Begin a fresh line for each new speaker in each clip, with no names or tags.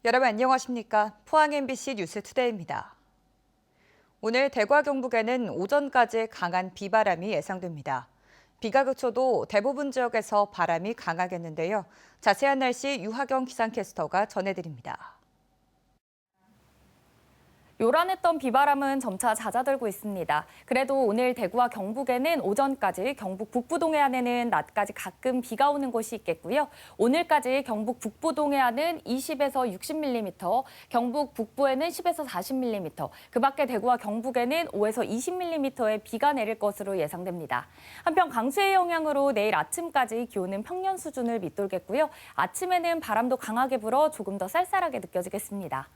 여러분 안녕하십니까? 포항 MBC 뉴스투데이입니다. 오늘 대구와 경북에는 오전까지 강한 비바람이 예상됩니다. 비가 그쳐도 대부분 지역에서 바람이 강하겠는데요. 자세한 날씨 유하경 기상캐스터가 전해드립니다.
요란했던 비바람은 점차 잦아들고 있습니다. 그래도 오늘 대구와 경북에는 오전까지, 경북 북부 동해안에는 낮까지 가끔 비가 오는 곳이 있겠고요. 오늘까지 경북 북부 동해안은 20에서 60mm, 경북 북부에는 10에서 40mm, 그 밖에 대구와 경북에는 5에서 20mm의 비가 내릴 것으로 예상됩니다. 한편 강수의 영향으로 내일 아침까지 기온은 평년 수준을 밑돌겠고요. 아침에는 바람도 강하게 불어 조금 더 쌀쌀하게 느껴지겠습니다.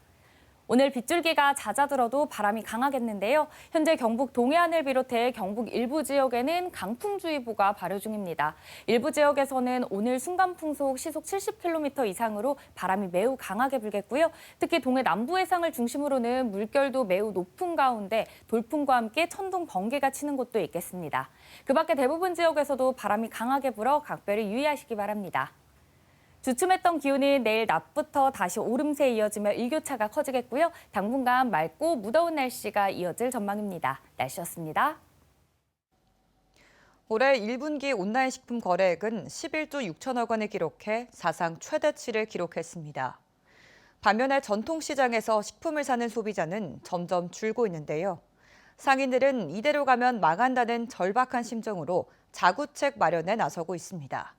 오늘 빗줄기가 잦아들어도 바람이 강하겠는데요. 현재 경북 동해안을 비롯해 경북 일부 지역에는 강풍주의보가 발효 중입니다. 일부 지역에서는 오늘 순간풍속 시속 70km 이상으로 바람이 매우 강하게 불겠고요. 특히 동해 남부 해상을 중심으로는 물결도 매우 높은 가운데 돌풍과 함께 천둥, 번개가 치는 곳도 있겠습니다. 그 밖에 대부분 지역에서도 바람이 강하게 불어 각별히 유의하시기 바랍니다. 주춤했던 기온은 내일 낮부터 다시 오름세에 이어지며 일교차가 커지겠고요. 당분간 맑고 무더운 날씨가 이어질 전망입니다. 날씨였습니다.
올해 1분기 온라인 식품 거래액은 11조 6천억 원을 기록해 사상 최대치를 기록했습니다. 반면에 전통시장에서 식품을 사는 소비자는 점점 줄고 있는데요. 상인들은 이대로 가면 망한다는 절박한 심정으로 자구책 마련에 나서고 있습니다.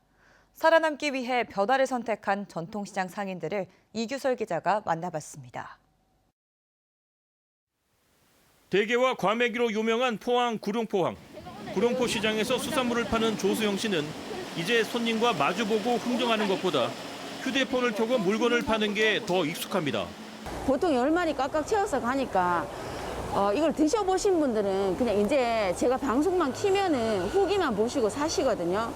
살아남기 위해 변화를 선택한 전통시장 상인들을 이규설 기자가 만나봤습니다.
대게와 과메기로 유명한 포항 구룡포항. 구룡포 시장에서 수산물을 파는 조수영 씨는 이제 손님과 마주보고 흥정하는 것보다 휴대폰을 켜고 물건을 파는 게 더 익숙합니다.
보통 10마리 꽉꽉 채워서 가니까 이걸 드셔보신 분들은 그냥 이제 제가 방송만 키면은 후기만 보시고 사시거든요.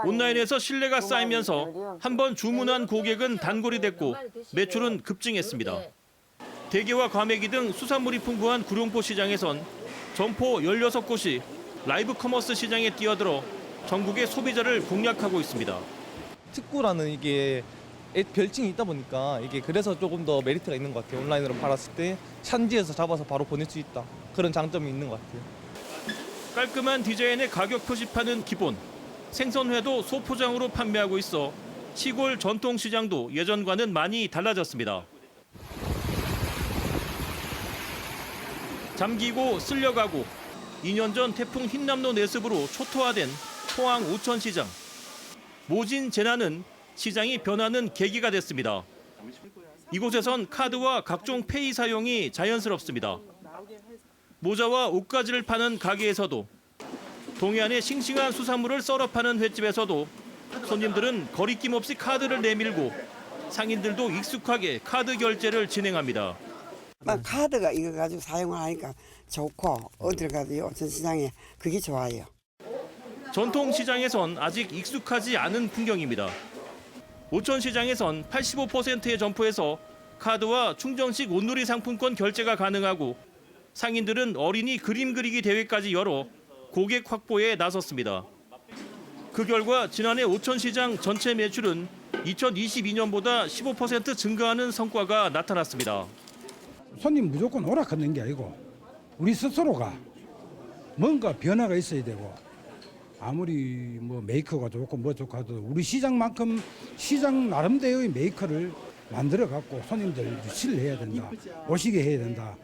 온라인에서 신뢰가 쌓이면서 한 번 주문한 고객은 단골이 됐고 매출은 급증했습니다. 대게와 과메기 등 수산물이 풍부한 구룡포 시장에선 점포 16곳이 라이브 커머스 시장에 뛰어들어 전국의 소비자를 공략하고 있습니다.
특구라는 이게 별칭이 있다 보니까 이게 그래서 조금 더 메리트가 있는 것 같아요. 온라인으로 팔았을 때 산지에서 잡아서 바로 보낼 수 있다. 그런 장점이 있는 것 같아요.
깔끔한 디자인의 가격 표시판은 기본. 생선회도 소포장으로 판매하고 있어 시골 전통시장도 예전과는 많이 달라졌습니다. 잠기고 쓸려가고 2년 전 태풍 흰남노 내습으로 초토화된 포항 우천시장. 모진 재난은 시장이 변하는 계기가 됐습니다. 이곳에선 카드와 각종 페이 사용이 자연스럽습니다. 모자와 옷가지를 파는 가게에서도 동해안의 싱싱한 수산물을 썰어 파는 횟집에서도 손님들은 거리낌 없이 카드를 내밀고 상인들도 익숙하게 카드 결제를 진행합니다.
카드가 이거 가지고 사용을 하니까 좋고 어딜 가도 오천시장에 그게 좋아요.
전통시장에선 아직 익숙하지 않은 풍경입니다. 오천시장에선 85%의 점포에서 카드와 충전식 온누리 상품권 결제가 가능하고 상인들은 어린이 그림 그리기 대회까지 열어 고객 확보에 나섰습니다. 그 결과 지난해 오천시장 전체 매출은 2022년보다 15% 증가하는 성과가 나타났습니다.
손님 무조건 오락하는 게 아니고 우리 스스로가 뭔가 변화가 있어야 되고 아무리 뭐 메이커가 좋고 뭐 좋고 하도 우리 시장만큼 시장 나름대로의 메이커를 만들어 갖고 손님들 유치를 해야 된다. 오시게 해야 된다.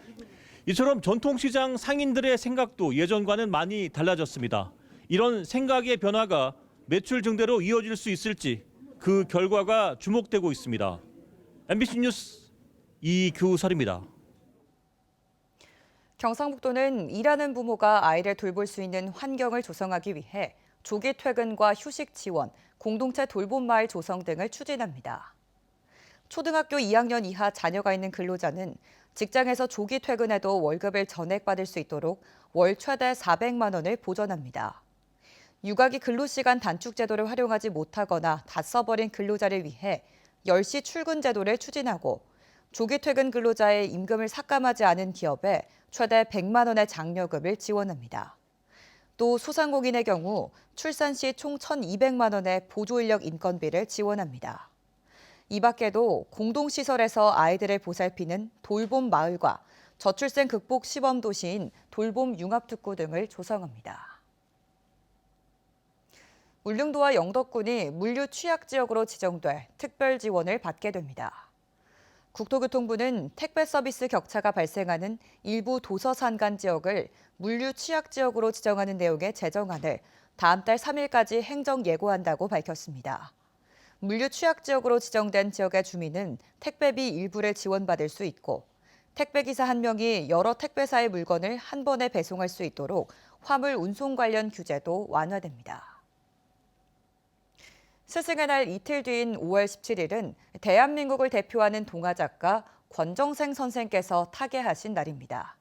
이처럼 전통시장 상인들의 생각도 예전과는 많이 달라졌습니다. 이런 생각의 변화가 매출 증대로 이어질 수 있을지 그 결과가 주목되고 있습니다. MBC 뉴스 이규설입니다.
경상북도는 일하는 부모가 아이를 돌볼 수 있는 환경을 조성하기 위해 조기 퇴근과 휴식 지원, 공동체 돌봄 마을 조성 등을 추진합니다. 초등학교 2학년 이하 자녀가 있는 근로자는 직장에서 조기 퇴근해도 월급을 전액받을 수 있도록 월 최대 400만 원을 보전합니다. 육아기 근로시간 단축 제도를 활용하지 못하거나 다 써버린 근로자를 위해 10시 출근 제도를 추진하고 조기 퇴근 근로자의 임금을 삭감하지 않은 기업에 최대 100만 원의 장려금을 지원합니다. 또 소상공인의 경우 출산 시 총 1,200만 원의 보조인력 인건비를 지원합니다. 이 밖에도 공동시설에서 아이들을 보살피는 돌봄 마을과 저출생 극복 시범 도시인 돌봄 융합특구 등을 조성합니다. 울릉도와 영덕군이 물류 취약 지역으로 지정돼 특별 지원을 받게 됩니다. 국토교통부는 택배 서비스 격차가 발생하는 일부 도서산간 지역을 물류 취약 지역으로 지정하는 내용의 제정안을 다음 달 3일까지 행정 예고한다고 밝혔습니다. 물류 취약 지역으로 지정된 지역의 주민은 택배비 일부를 지원받을 수 있고 택배기사 1명이 여러 택배사의 물건을 한 번에 배송할 수 있도록 화물 운송 관련 규제도 완화됩니다. 스승의 날 이틀 뒤인 5월 17일은 대한민국을 대표하는 동화작가 권정생 선생께서 타계하신 날입니다.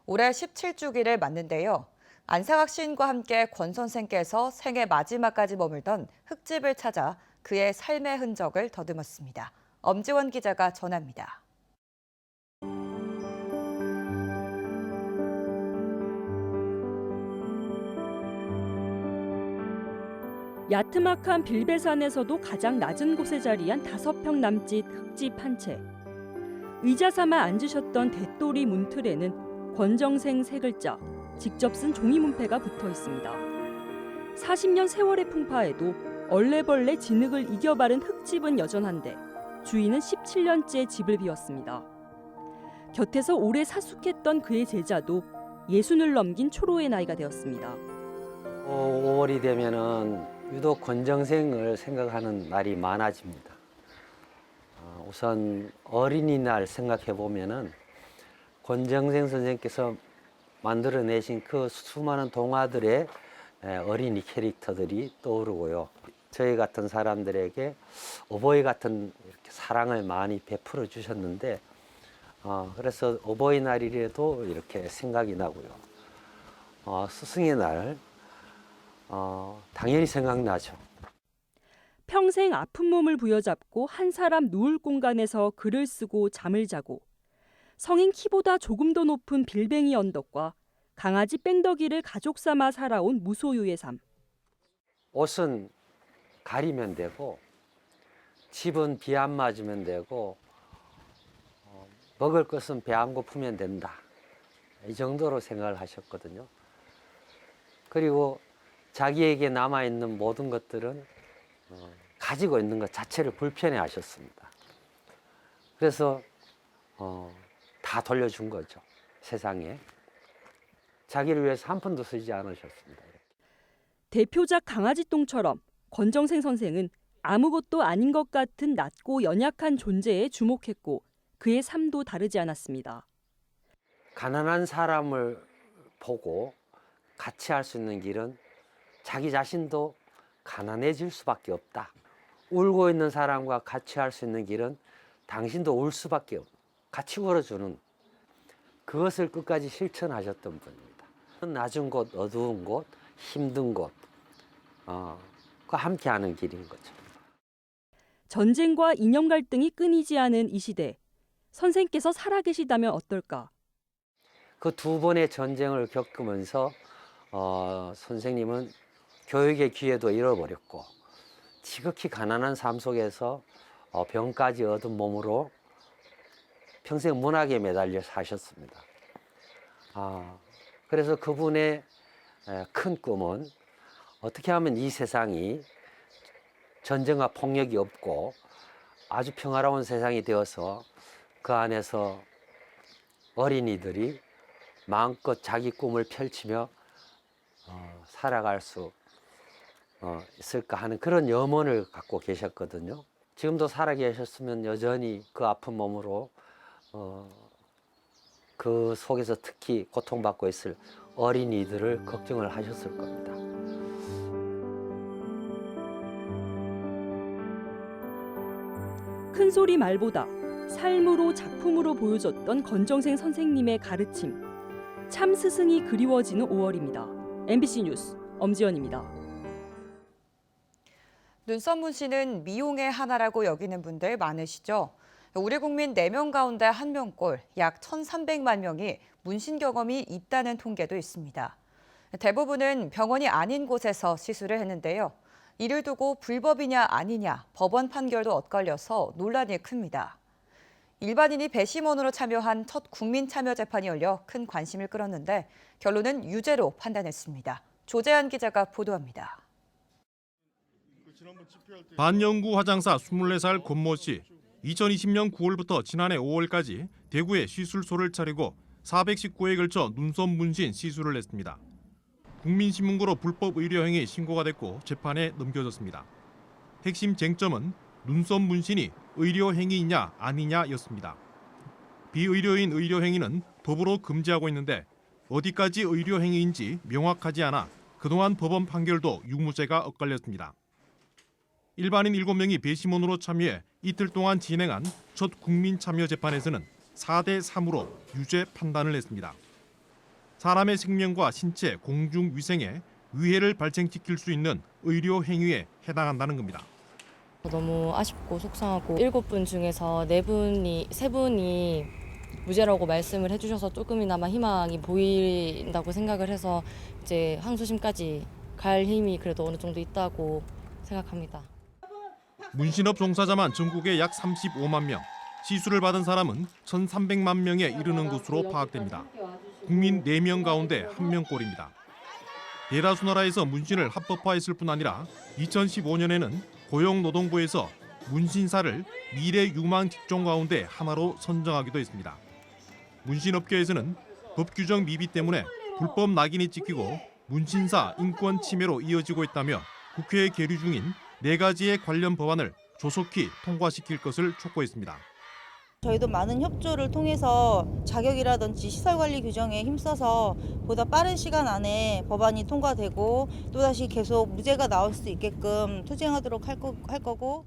올해 17주기를 맞는데요. 안상학 시인과 함께 권 선생께서 생애 마지막까지 머물던 흙집을 찾아 그의 삶의 흔적을 더듬었습니다. 엄지원 기자가 전합니다.
야트막한 빌배산에서도 가장 낮은 곳에 자리한 5평 남짓 흙집 한 채. 의자 삼아 앉으셨던 대또리 문틀에는 권정생 세 글자, 직접 쓴 종이 문패가 붙어 있습니다. 40년 세월의 풍파에도 얼레벌레 진흙을 이겨 바른 흙집은 여전한데 주인은 17년째 집을 비웠습니다. 곁에서 오래 사숙했던 그의 제자도 60을 넘긴 초로의 나이가 되었습니다.
5월이 되면은 유독 권정생을 생각하는 날이 많아집니다. 우선 어린이날 생각해 보면은 권정생 선생께서 만들어내신 그 수많은 동화들의 어린이 캐릭터들이 떠오르고요. 저희 같은 사람들에게 어버이 같은 이렇게 사랑을 많이 베풀어 주셨는데, 그래서 어버이날이라도 이렇게 생각이 나고요. 스승의 날 당연히 생각나죠.
평생 아픈 몸을 부여잡고 한 사람 누울 공간에서 글을 쓰고 잠을 자고 성인 키보다 조금 더 높은 빌뱅이 언덕과 강아지 뺑덕이를 가족 삼아 살아온 무소유의 삶.
옷은 가리면 되고 집은 비 안 맞으면 되고 먹을 것은 배 안 고프면 된다. 이 정도로 생각을 하셨거든요. 그리고 자기에게 남아있는 모든 것들은 가지고 있는 것 자체를 불편해 하셨습니다. 그래서 다 돌려준 거죠, 세상에. 자기를 위해서 한 푼도 쓰지 않으셨습니다.
대표작 강아지똥처럼 권정생 선생은 아무것도 아닌 것 같은 낮고 연약한 존재에 주목했고 그의 삶도 다르지 않았습니다.
가난한 사람을 보고 같이 할 수 있는 길은 자기 자신도 가난해질 수밖에 없다. 울고 있는 사람과 같이 할 수 있는 길은 당신도 울 수밖에 없다. 같이 울어주는 그것을 끝까지 실천하셨던 분입니다. 낮은 곳, 어두운 곳, 힘든 곳, 그 함께하는 길인 거죠.
전쟁과 이념 갈등이 끊이지 않은 이 시대, 선생께서 살아계시다면 어떨까?
그 두 번의 전쟁을 겪으면서 선생님은 교육의 기회도 잃어버렸고 지극히 가난한 삶 속에서 병까지 얻은 몸으로 평생 문학에 매달려 사셨습니다. 그래서 그분의 큰 꿈은 어떻게 하면 이 세상이 전쟁과 폭력이 없고 아주 평화로운 세상이 되어서 그 안에서 어린이들이 마음껏 자기 꿈을 펼치며 살아갈 수 있을까 하는 그런 염원을 갖고 계셨거든요. 지금도 살아계셨으면 여전히 그 아픈 몸으로 그 속에서 특히 고통받고 있을 어린이들을 걱정을 하셨을 겁니다.
큰소리 말보다 삶으로 작품으로 보여줬던 권정생 선생님의 가르침. 참 스승이 그리워지는 5월입니다. MBC 뉴스 엄지연입니다.
눈썹 문신은 미용의 하나라고 여기는 분들 많으시죠? 우리 국민 4명 가운데 1명꼴 약 1,300만 명이 문신 경험이 있다는 통계도 있습니다. 대부분은 병원이 아닌 곳에서 시술을 했는데요. 이를 두고 불법이냐 아니냐 법원 판결도 엇갈려서 논란이 큽니다. 일반인이 배심원으로 참여한 첫 국민참여재판이 열려 큰 관심을 끌었는데 결론은 유죄로 판단했습니다. 조재한 기자가 보도합니다.
반영구 화장사 24살 권모 씨. 2020년 9월부터 지난해 5월까지 대구에 시술소를 차리고 419회에 걸쳐 눈썹 문신 시술을 했습니다. 국민신문고로 불법 의료행위 신고가 됐고 재판에 넘겨졌습니다. 핵심 쟁점은 눈썹 문신이 의료행위이냐 아니냐였습니다. 비의료인 의료행위는 법으로 금지하고 있는데 어디까지 의료행위인지 명확하지 않아 그동안 법원 판결도 유무죄가 엇갈렸습니다. 일반인 7명이 배심원으로 참여해 이틀 동안 진행한 첫 국민참여재판에서는 4대3으로 유죄 판단을 했습니다. 사람의 생명과 신체, 공중위생에 위해를 발생시킬 수 있는 의료행위에 해당한다는 겁니다.
너무 아쉽고 속상하고 7분 중에서 3분이 무죄라고 말씀을 해주셔서 조금이나마 희망이 보인다고 생각을 해서 이제 항소심까지 갈 힘이 그래도 어느 정도 있다고 생각합니다.
문신업 종사자만 전국에 약 35만 명, 시술을 받은 사람은 1,300만 명에 이르는 것으로 파악됩니다. 국민 4명 가운데 1명꼴입니다. 대다수 나라에서 문신을 합법화했을 뿐 아니라 2015년에는 고용노동부에서 문신사를 미래 유망 직종 가운데 하나로 선정하기도 했습니다. 문신업계에서는 법 규정 미비 때문에 불법 낙인이 찍히고 문신사 인권 침해로 이어지고 있다며 국회에 계류 중인 4가지의 관련 법안을 조속히 통과시킬 것을 촉구했습니다.
저희도 많은 협조를 통해서 자격이라든지 시설관리 규정에 힘써서 보다 빠른 시간 안에 법안이 통과되고 또다시 계속 무죄가 나올 수 있게끔 투쟁하도록 할 거고.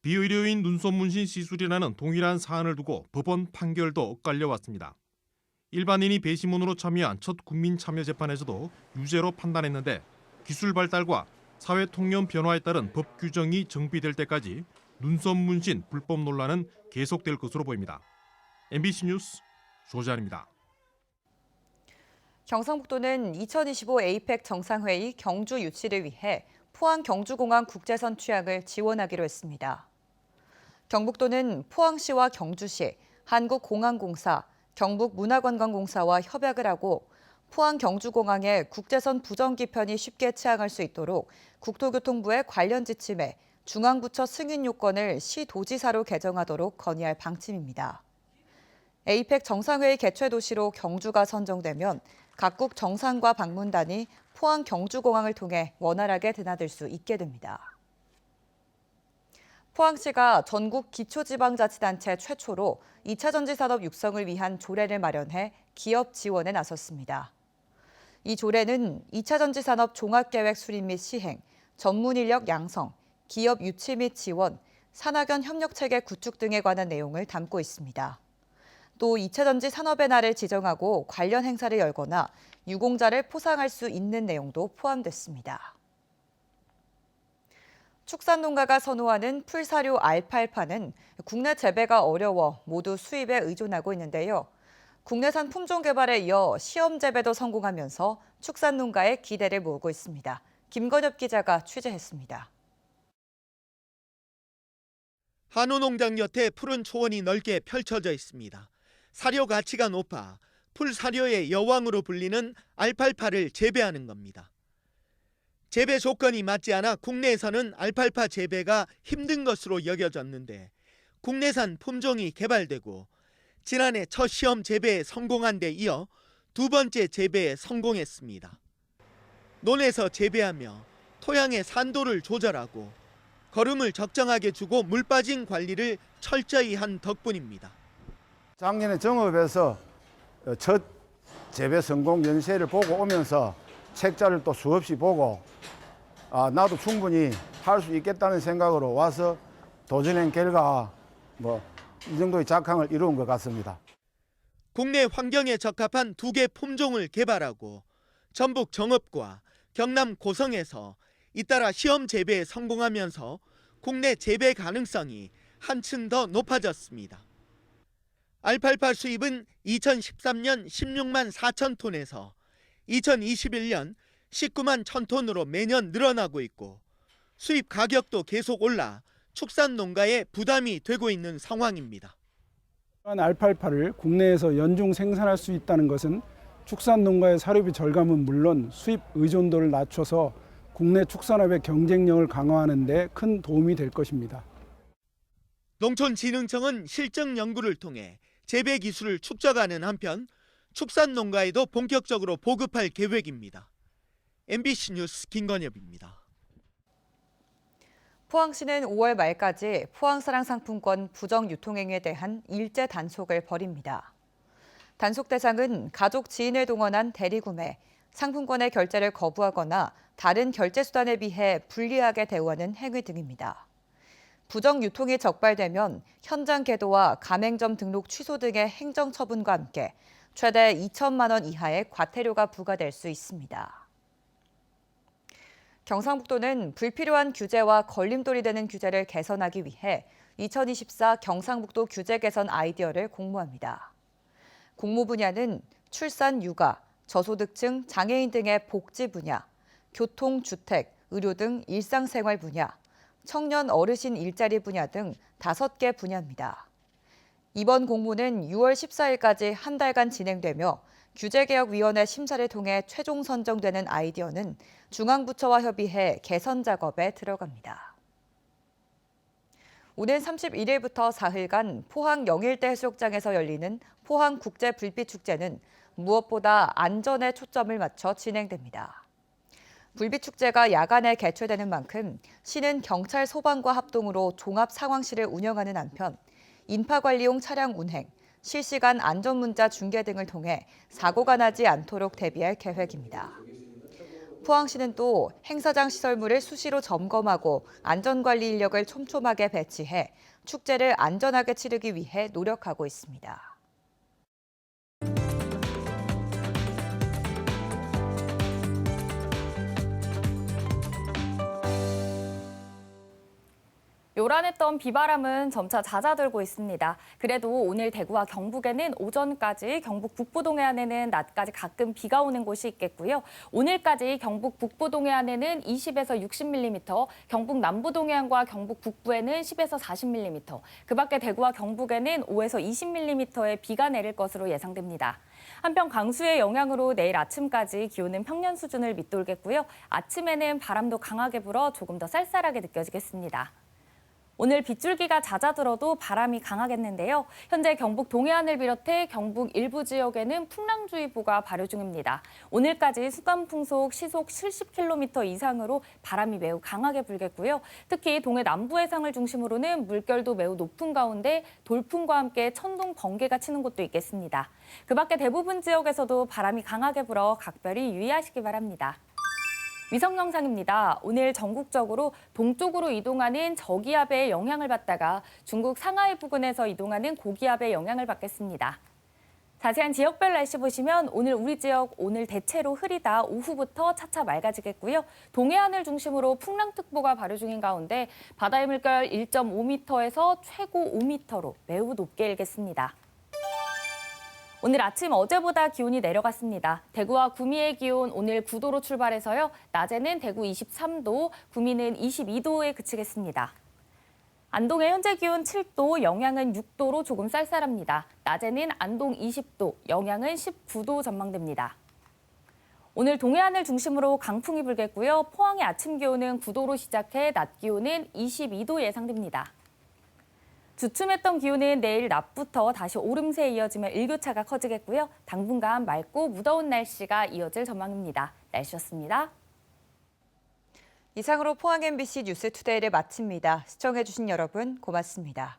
비의료인 눈썹 문신 시술이라는 동일한 사안을 두고 법원 판결도 엇갈려 왔습니다. 일반인이 배심원으로 참여한 첫 국민참여재판에서도 유죄로 판단했는데 기술 발달과 사회 통념 변화에 따른 법 규정이 정비될 때까지 눈썹 문신 불법 논란은 계속될 것으로 보입니다. MBC 뉴스 조재한입니다.
경상북도는 2025 에이펙 정상회의 경주 유치를 위해 포항 경주공항 국제선 취항을 지원하기로 했습니다. 경북도는 포항시와 경주시, 한국공항공사, 경북문화관광공사와 협약을 하고 포항 경주공항에 국제선 부정기편이 쉽게 취항할 수 있도록 국토교통부의 관련 지침에 중앙부처 승인 요건을 시도지사로 개정하도록 건의할 방침입니다. 에이펙 정상회의 개최 도시로 경주가 선정되면 각국 정상과 방문단이 포항 경주공항을 통해 원활하게 드나들 수 있게 됩니다. 포항시가 전국 기초지방자치단체 최초로 2차 전지 산업 육성을 위한 조례를 마련해 기업 지원에 나섰습니다. 이 조례는 2차 전지 산업 종합계획 수립 및 시행, 전문 인력 양성, 기업 유치 및 지원, 산학연 협력체계 구축 등에 관한 내용을 담고 있습니다. 또 2차 전지 산업의 날을 지정하고 관련 행사를 열거나 유공자를 포상할 수 있는 내용도 포함됐습니다. 축산농가가 선호하는 풀사료 알팔파는 국내 재배가 어려워 모두 수입에 의존하고 있는데요. 국내산 품종 개발에 이어 시험 재배도 성공하면서 축산농가의 기대를 모으고 있습니다. 김건엽 기자가 취재했습니다.
한우농장 곁에 푸른 초원이 넓게 펼쳐져 있습니다. 사료 가치가 높아 풀사료의 여왕으로 불리는 알팔파를 재배하는 겁니다. 재배 조건이 맞지 않아 국내에서는 알팔파 재배가 힘든 것으로 여겨졌는데 국내산 품종이 개발되고 지난해 첫 시험 재배에 성공한 데 이어 2번째 재배에 성공했습니다. 논에서 재배하며 토양의 산도를 조절하고 거름을 적정하게 주고 물 빠진 관리를 철저히 한 덕분입니다.
작년에 정업에서 첫 재배 성공 연세를 보고 오면서 책자를 또 수없이 보고 나도 충분히 할 수 있겠다는 생각으로 와서 도전한 결과 이 정도의 작황을 이룬 것 같습니다.
국내 환경에 적합한 2개 품종을 개발하고 전북 정읍과 경남 고성에서 잇따라 시험 재배에 성공하면서 국내 재배 가능성이 한층 더 높아졌습니다. 알팔파 수입은 2013년 16만 4천 톤에서 2021년 19만 1천 톤으로 매년 늘어나고 있고 수입 가격도 계속 올라 축산 농가에 부담이 되고 있는 상황입니다.
알팔파를 국내에서 연중 생산할 수 있다는 것은 축산 농가의 사료비 절감은 물론 수입 의존도를 낮춰서 국내 축산업의 경쟁력을 강화하는 데 큰 도움이 될 것입니다.
농촌진흥청은 실증 연구를 통해 재배 기술을 축적하는 한편 축산 농가에도 본격적으로 보급할 계획입니다. MBC 뉴스 김건엽입니다.
포항시는 5월 말까지 포항사랑 상품권 부정 유통행위에 대한 일제 단속을 벌입니다. 단속 대상은 가족 지인을 동원한 대리구매, 상품권의 결제를 거부하거나 다른 결제 수단에 비해 불리하게 대우하는 행위 등입니다. 부정 유통이 적발되면 현장 계도와 가맹점 등록 취소 등의 행정 처분과 함께 최대 2천만 원 이하의 과태료가 부과될 수 있습니다. 경상북도는 불필요한 규제와 걸림돌이 되는 규제를 개선하기 위해 2024 경상북도 규제 개선 아이디어를 공모합니다. 공모 분야는 출산, 육아, 저소득층, 장애인 등의 복지 분야, 교통, 주택, 의료 등 일상생활 분야, 청년, 어르신 일자리 분야 등 5개 분야입니다. 이번 공모는 6월 14일까지 한 달간 진행되며 규제개혁위원회 심사를 통해 최종 선정되는 아이디어는 중앙부처와 협의해 개선 작업에 들어갑니다. 오는 31일부터 사흘간 포항 영일대 해수욕장에서 열리는 포항국제불빛축제는 무엇보다 안전에 초점을 맞춰 진행됩니다. 불빛축제가 야간에 개최되는 만큼 시는 경찰 소방과 합동으로 종합상황실을 운영하는 한편 인파관리용 차량 운행, 실시간 안전문자 중계 등을 통해 사고가 나지 않도록 대비할 계획입니다. 포항시는 또 행사장 시설물을 수시로 점검하고 안전관리 인력을 촘촘하게 배치해 축제를 안전하게 치르기 위해 노력하고 있습니다.
요란했던 비바람은 점차 잦아들고 있습니다. 그래도 오늘 대구와 경북에는 오전까지, 경북 북부 동해안에는 낮까지 가끔 비가 오는 곳이 있겠고요. 오늘까지 경북 북부 동해안에는 20에서 60mm, 경북 남부 동해안과 경북 북부에는 10에서 40mm, 그 밖에 대구와 경북에는 5에서 20mm의 비가 내릴 것으로 예상됩니다. 한편 강수의 영향으로 내일 아침까지 기온은 평년 수준을 밑돌겠고요. 아침에는 바람도 강하게 불어 조금 더 쌀쌀하게 느껴지겠습니다. 오늘 빗줄기가 잦아들어도 바람이 강하겠는데요. 현재 경북 동해안을 비롯해 경북 일부 지역에는 풍랑주의보가 발효 중입니다. 오늘까지 순간풍속 시속 70km 이상으로 바람이 매우 강하게 불겠고요. 특히 동해 남부 해상을 중심으로는 물결도 매우 높은 가운데 돌풍과 함께 천둥, 번개가 치는 곳도 있겠습니다. 그 밖에 대부분 지역에서도 바람이 강하게 불어 각별히 유의하시기 바랍니다. 위성 영상입니다. 오늘 전국적으로 동쪽으로 이동하는 저기압의 영향을 받다가 중국 상하이 부근에서 이동하는 고기압의 영향을 받겠습니다. 자세한 지역별 날씨 보시면 오늘 우리 지역 오늘 대체로 흐리다 오후부터 차차 맑아지겠고요. 동해안을 중심으로 풍랑특보가 발효 중인 가운데 바다의 물결 1.5m에서 최고 5m로 매우 높게 일겠습니다. 오늘 아침 어제보다 기온이 내려갔습니다. 대구와 구미의 기온 오늘 9도로 출발해서요. 낮에는 대구 23도, 구미는 22도에 그치겠습니다. 안동의 현재 기온 7도, 영양은 6도로 조금 쌀쌀합니다. 낮에는 안동 20도, 영양은 19도 전망됩니다. 오늘 동해안을 중심으로 강풍이 불겠고요. 포항의 아침 기온은 9도로 시작해 낮 기온은 22도 예상됩니다. 주춤했던 기온은 내일 낮부터 다시 오름세에 이어지며 일교차가 커지겠고요. 당분간 맑고 무더운 날씨가 이어질 전망입니다. 날씨였습니다.
이상으로 포항 MBC 뉴스투데이를 마칩니다. 시청해주신 여러분 고맙습니다.